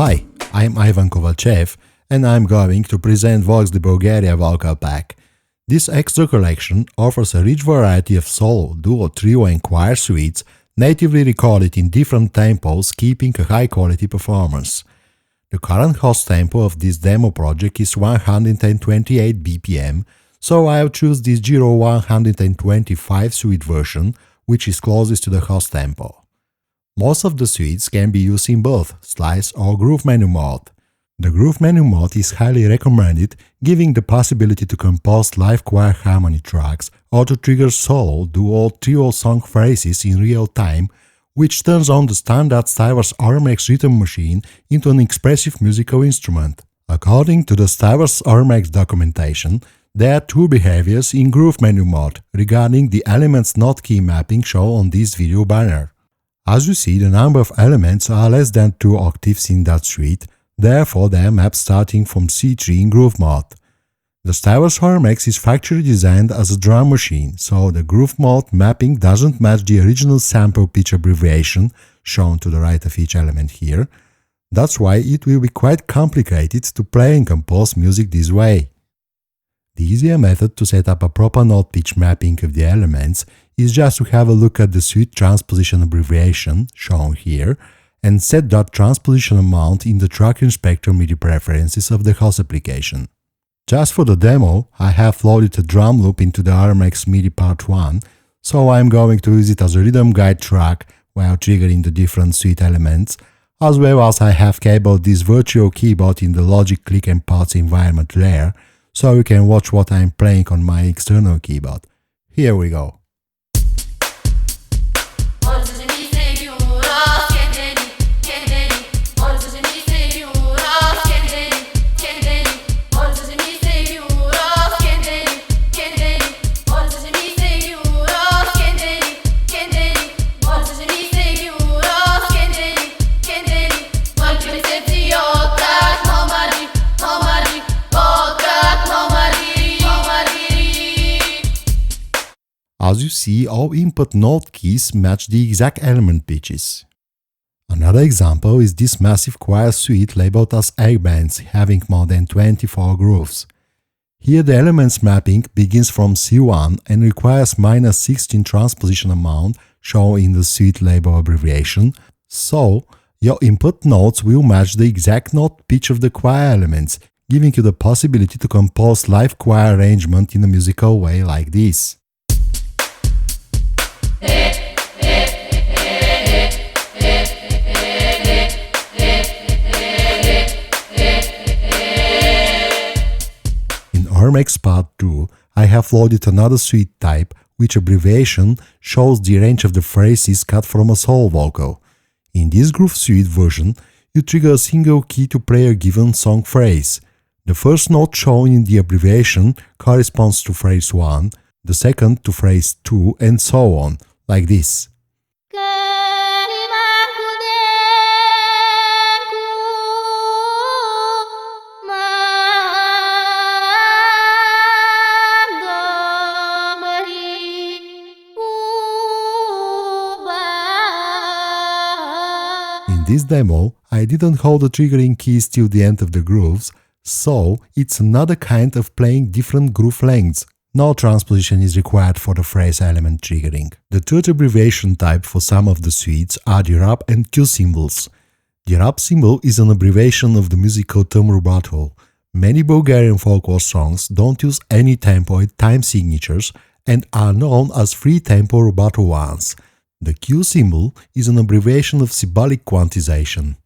Hi, I'm Ivan Kovachev, and I'm going to present Vox De Bulgaria vocal pack. This extra collection offers a rich variety of solo, duo, trio and choir suites natively recorded in different tempos, keeping a high-quality performance. The current host tempo of this demo project is 128 BPM, so I'll choose this 125 suite version, which is closest to the host tempo. Most of the suites can be used in both slice or groove menu mode. The groove menu mode is highly recommended, giving the possibility to compose live choir harmony tracks or to trigger solo, duo, trio song phrases in real time, which turns on the standard Stylus RMX rhythm machine into an expressive musical instrument. According to the Stylus RMX documentation, there are two behaviors in groove menu mode regarding the elements note key mapping shown on this video banner. As you see, the number of elements are less than 2 octaves in that suite, therefore they are mapped starting from C3 in groove mode. The Stylus RMX is factory designed as a drum machine, so the groove mode mapping doesn't match the original sample pitch abbreviation shown to the right of each element here. That's why it will be quite complicated to play and compose music this way. The easier method to set up a proper note pitch mapping of the elements is just to have a look at the suite transposition abbreviation, shown here, and set that transposition amount in the track inspector MIDI preferences of the host application. Just for the demo, I have loaded a drum loop into the RMX MIDI part 1, so I'm going to use it as a rhythm guide track while triggering the different suite elements, as well as I have cabled this virtual keyboard in the Logic Click and Parts environment layer, so you can watch what I'm playing on my external keyboard. Here we go. As you see, all input note keys match the exact element pitches. Another example is this massive choir suite labeled as ambience, having more than 24 grooves. Here the elements mapping begins from C1 and requires -16 transposition amount shown in the suite label abbreviation, so your input notes will match the exact note pitch of the choir elements, giving you the possibility to compose live choir arrangement in a musical way like this. In RMX Part 2, I have loaded another suite type, which abbreviation shows the range of the phrases cut from a solo vocal. In this groove suite version, you trigger a single key to play a given song phrase. The first note shown in the abbreviation corresponds to phrase 1, the second to phrase 2, and so on, like this. In this demo, I didn't hold the triggering keys till the end of the grooves, so it's another kind of playing different groove lengths. No transposition is required for the phrase element triggering. The third abbreviation type for some of the suites are the rap and Q symbols. The rap symbol is an abbreviation of the musical term rubato. Many Bulgarian folklore songs don't use any tempo and time signatures and are known as free tempo rubato ones. The Q symbol is an abbreviation of symbolic quantization.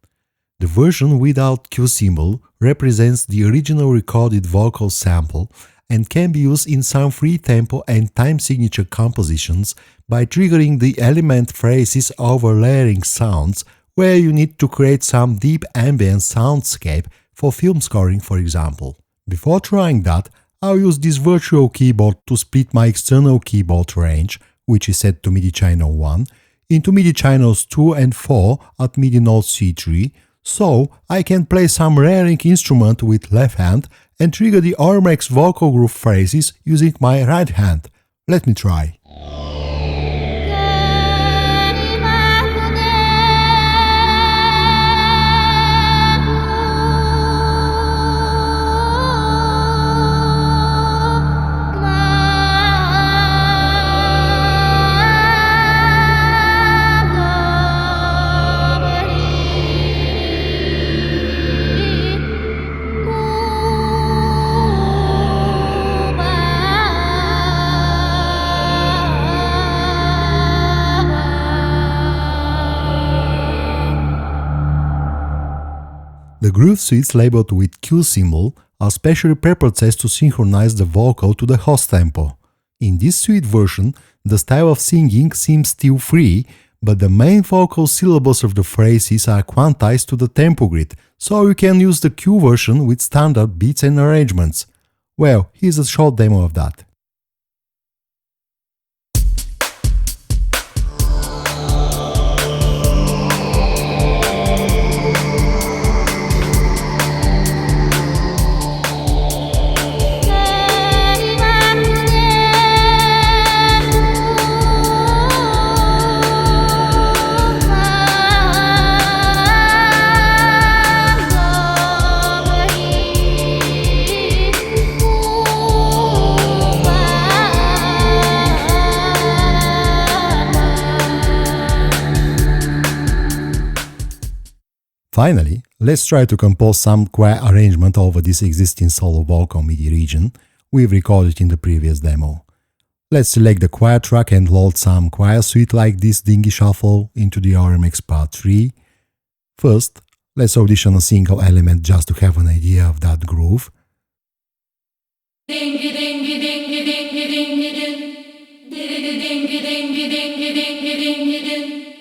The version without Q symbol represents the original recorded vocal sample and can be used in some free tempo and time signature compositions by triggering the element phrases over layering sounds, where you need to create some deep ambient soundscape for film scoring, for example. Before trying that, I'll use this virtual keyboard to split my external keyboard range, which is set to MIDI channel 1, into MIDI channels 2 and 4 at MIDI node C3, so I can play some raring instrument with left hand and trigger the RMX vocal group phrases using my right hand. Let me try. The groove suites labeled with Q symbol are specially purposed to synchronize the vocal to the host tempo. In this suite version, the style of singing seems still free, but the main vocal syllables of the phrases are quantized to the tempo grid, so you can use the Q version with standard beats and arrangements. Well, here's a short demo of that. Finally, let's try to compose some choir arrangement over this existing solo vocal MIDI region we've recorded in the previous demo. Let's select the choir track and load some choir suite like this dingy shuffle into the RMX part 3. First, let's audition a single element just to have an idea of that groove.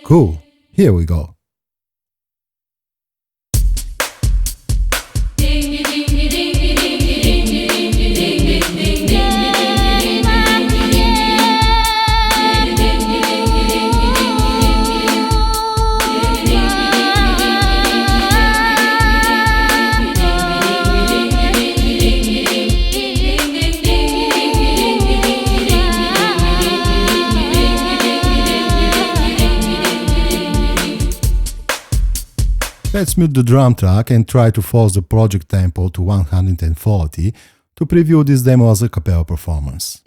Cool, here we go. Let's mute the drum track and try to force the project tempo to 140 to preview this demo as a cappella performance.